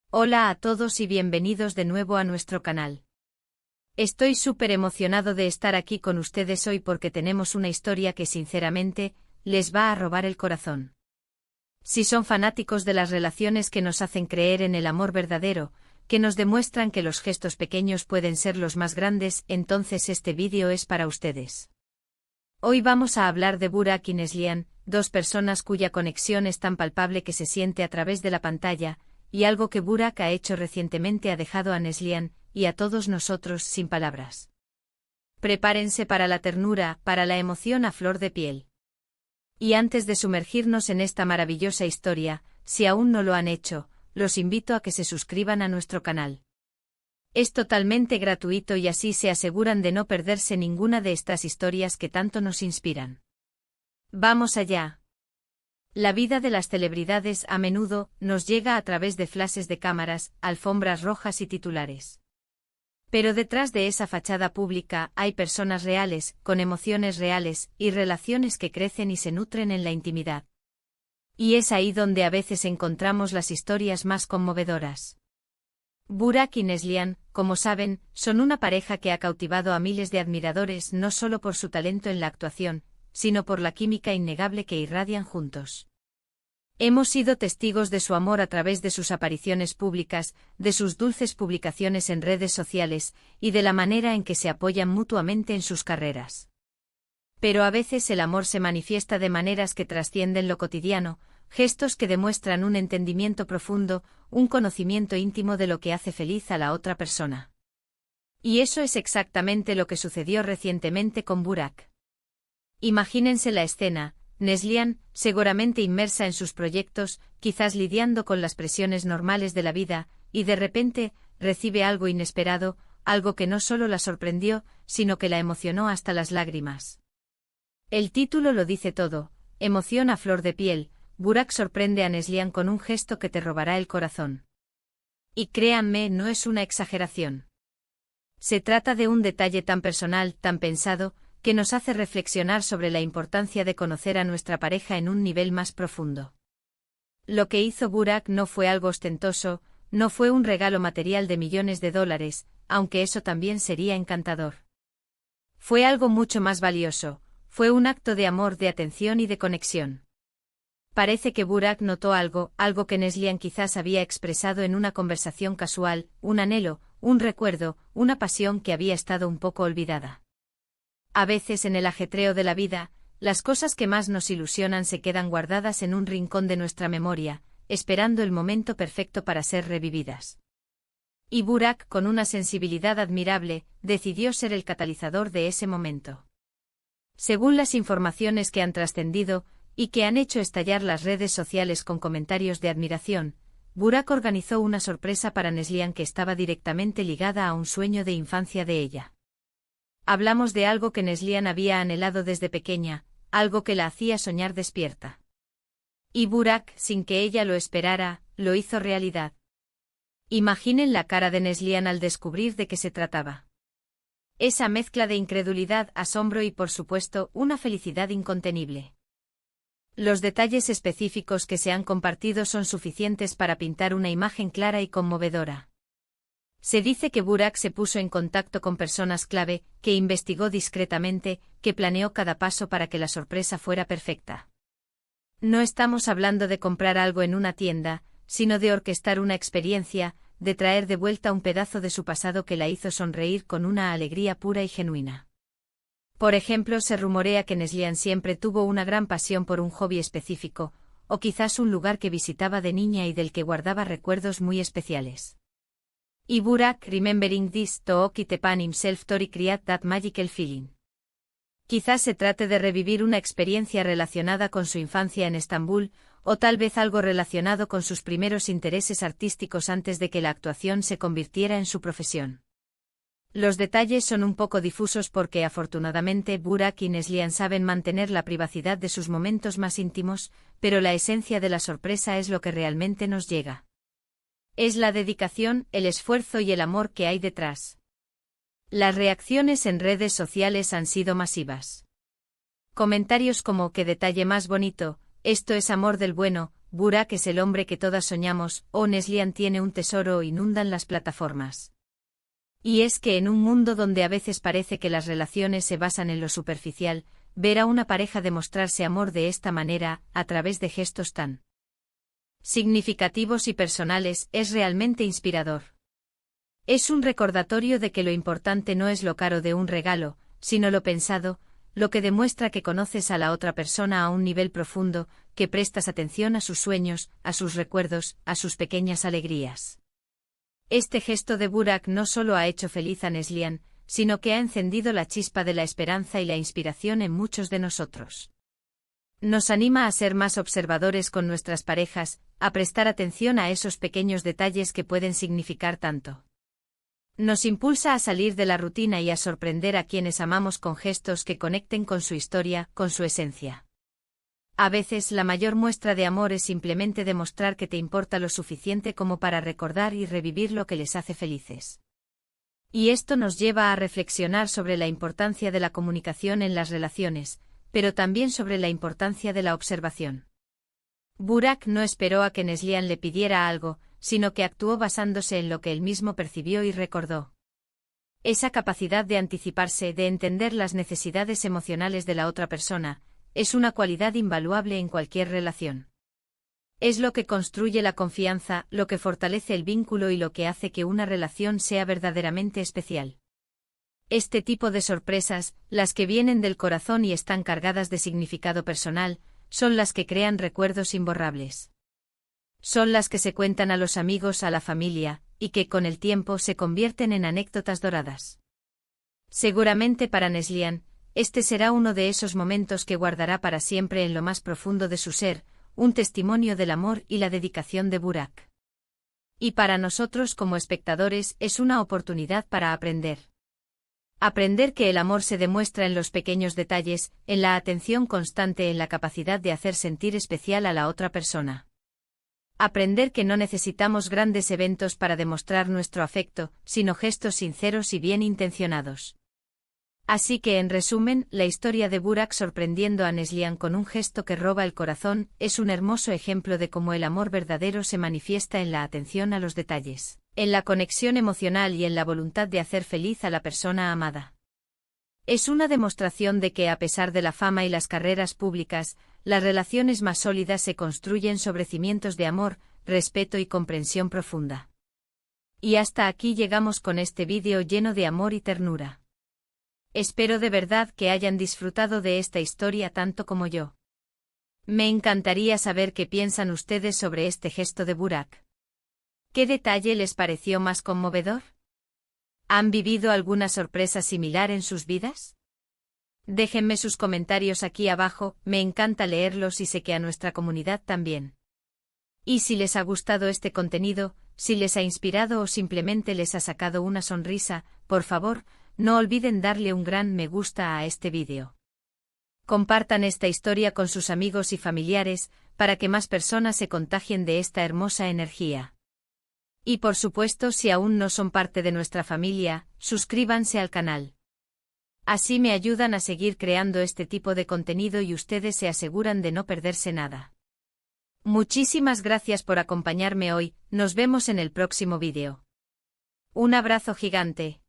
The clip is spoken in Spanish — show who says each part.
Speaker 1: Hola a todos y bienvenidos de nuevo a nuestro canal. Estoy súper emocionado de estar aquí con ustedes hoy porque tenemos una historia que sinceramente, les va a robar el corazón. Si son fanáticos de las relaciones que nos hacen creer en el amor verdadero, que nos demuestran que los gestos pequeños pueden ser los más grandes, entonces este vídeo es para ustedes. Hoy vamos a hablar de Burak y Neslihan, dos personas cuya conexión es tan palpable que se siente a través de la pantalla, y algo que Burak ha hecho recientemente ha dejado a Neslihan, y a todos nosotros sin palabras. Prepárense para la ternura, para la emoción a flor de piel. Y antes de sumergirnos en esta maravillosa historia, si aún no lo han hecho, los invito a que se suscriban a nuestro canal. Es totalmente gratuito y así se aseguran de no perderse ninguna de estas historias que tanto nos inspiran. ¡Vamos allá! La vida de las celebridades a menudo nos llega a través de flashes de cámaras, alfombras rojas y titulares. Pero detrás de esa fachada pública hay personas reales, con emociones reales, y relaciones que crecen y se nutren en la intimidad. Y es ahí donde a veces encontramos las historias más conmovedoras. Burak y Neslihan, como saben, son una pareja que ha cautivado a miles de admiradores no solo por su talento en la actuación, sino por la química innegable que irradian juntos. Hemos sido testigos de su amor a través de sus apariciones públicas, de sus dulces publicaciones en redes sociales, y de la manera en que se apoyan mutuamente en sus carreras. Pero a veces el amor se manifiesta de maneras que trascienden lo cotidiano, gestos que demuestran un entendimiento profundo, un conocimiento íntimo de lo que hace feliz a la otra persona. Y eso es exactamente lo que sucedió recientemente con Burak. Imagínense la escena: Neslihan, seguramente inmersa en sus proyectos, quizás lidiando con las presiones normales de la vida, y de repente, recibe algo inesperado, algo que no solo la sorprendió, sino que la emocionó hasta las lágrimas. El título lo dice todo: emoción a flor de piel. Burak sorprende a Neslihan con un gesto que te robará el corazón. Y créanme, no es una exageración. Se trata de un detalle tan personal, tan pensado, que nos hace reflexionar sobre la importancia de conocer a nuestra pareja en un nivel más profundo. Lo que hizo Burak no fue algo ostentoso, no fue un regalo material de millones de dólares, aunque eso también sería encantador. Fue algo mucho más valioso, fue un acto de amor, de atención y de conexión. Parece que Burak notó algo que Neslihan quizás había expresado en una conversación casual, un anhelo, un recuerdo, una pasión que había estado un poco olvidada. A veces en el ajetreo de la vida, las cosas que más nos ilusionan se quedan guardadas en un rincón de nuestra memoria, esperando el momento perfecto para ser revividas. Y Burak, con una sensibilidad admirable, decidió ser el catalizador de ese momento. Según las informaciones que han trascendido, y que han hecho estallar las redes sociales con comentarios de admiración, Burak organizó una sorpresa para Neslihan que estaba directamente ligada a un sueño de infancia de ella. Hablamos de algo que Neslihan había anhelado desde pequeña, algo que la hacía soñar despierta. Y Burak, sin que ella lo esperara, lo hizo realidad. Imaginen la cara de Neslihan al descubrir de qué se trataba. Esa mezcla de incredulidad, asombro y, por supuesto, una felicidad incontenible. Los detalles específicos que se han compartido son suficientes para pintar una imagen clara y conmovedora. Se dice que Burak se puso en contacto con personas clave, que investigó discretamente, que planeó cada paso para que la sorpresa fuera perfecta. No estamos hablando de comprar algo en una tienda, sino de orquestar una experiencia, de traer de vuelta un pedazo de su pasado que la hizo sonreír con una alegría pura y genuina. Por ejemplo, se rumorea que Neslihan siempre tuvo una gran pasión por un hobby específico, o quizás un lugar que visitaba de niña y del que guardaba recuerdos muy especiales. Y Burak, remembering this, took it upon himself to recreate that magical feeling. Quizás se trate de revivir una experiencia relacionada con su infancia en Estambul, o tal vez algo relacionado con sus primeros intereses artísticos antes de que la actuación se convirtiera en su profesión. Los detalles son un poco difusos porque afortunadamente Burak y Neslihan saben mantener la privacidad de sus momentos más íntimos, pero la esencia de la sorpresa es lo que realmente nos llega. Es la dedicación, el esfuerzo y el amor que hay detrás. Las reacciones en redes sociales han sido masivas. Comentarios como: «¡Qué detalle más bonito! Esto es amor del bueno», Burak es el hombre que todas soñamos, o Neslihan tiene un tesoro o inundan las plataformas. Y es que en un mundo donde a veces parece que las relaciones se basan en lo superficial, ver a una pareja demostrarse amor de esta manera, a través de gestos tan significativos y personales, es realmente inspirador. Es un recordatorio de que lo importante no es lo caro de un regalo, sino lo pensado, lo que demuestra que conoces a la otra persona a un nivel profundo, que prestas atención a sus sueños, a sus recuerdos, a sus pequeñas alegrías. Este gesto de Burak no solo ha hecho feliz a Neslihan, sino que ha encendido la chispa de la esperanza y la inspiración en muchos de nosotros. Nos anima a ser más observadores con nuestras parejas, a prestar atención a esos pequeños detalles que pueden significar tanto. Nos impulsa a salir de la rutina y a sorprender a quienes amamos con gestos que conecten con su historia, con su esencia. A veces la mayor muestra de amor es simplemente demostrar que te importa lo suficiente como para recordar y revivir lo que les hace felices. Y esto nos lleva a reflexionar sobre la importancia de la comunicación en las relaciones, pero también sobre la importancia de la observación. Burak no esperó a que Neslihan le pidiera algo, sino que actuó basándose en lo que él mismo percibió y recordó. Esa capacidad de anticiparse, de entender las necesidades emocionales de la otra persona, es una cualidad invaluable en cualquier relación. Es lo que construye la confianza, lo que fortalece el vínculo y lo que hace que una relación sea verdaderamente especial. Este tipo de sorpresas, las que vienen del corazón y están cargadas de significado personal, son las que crean recuerdos imborrables. Son las que se cuentan a los amigos, a la familia, y que con el tiempo se convierten en anécdotas doradas. Seguramente para Neslihan, este será uno de esos momentos que guardará para siempre en lo más profundo de su ser, un testimonio del amor y la dedicación de Burak. Y para nosotros como espectadores es una oportunidad para aprender. Aprender que el amor se demuestra en los pequeños detalles, en la atención constante, en la capacidad de hacer sentir especial a la otra persona. Aprender que no necesitamos grandes eventos para demostrar nuestro afecto, sino gestos sinceros y bien intencionados. Así que en resumen, la historia de Burak sorprendiendo a Neslihan con un gesto que roba el corazón, es un hermoso ejemplo de cómo el amor verdadero se manifiesta en la atención a los detalles, en la conexión emocional y en la voluntad de hacer feliz a la persona amada. Es una demostración de que a pesar de la fama y las carreras públicas, las relaciones más sólidas se construyen sobre cimientos de amor, respeto y comprensión profunda. Y hasta aquí llegamos con este vídeo lleno de amor y ternura. Espero de verdad que hayan disfrutado de esta historia tanto como yo. Me encantaría saber qué piensan ustedes sobre este gesto de Burak. ¿Qué detalle les pareció más conmovedor? ¿Han vivido alguna sorpresa similar en sus vidas? Déjenme sus comentarios aquí abajo, me encanta leerlos y sé que a nuestra comunidad también. Y si les ha gustado este contenido, si les ha inspirado o simplemente les ha sacado una sonrisa, por favor, no olviden darle un gran me gusta a este vídeo. Compartan esta historia con sus amigos y familiares, para que más personas se contagien de esta hermosa energía. Y por supuesto, si aún no son parte de nuestra familia, suscríbanse al canal. Así me ayudan a seguir creando este tipo de contenido y ustedes se aseguran de no perderse nada. Muchísimas gracias por acompañarme hoy, nos vemos en el próximo vídeo. Un abrazo gigante.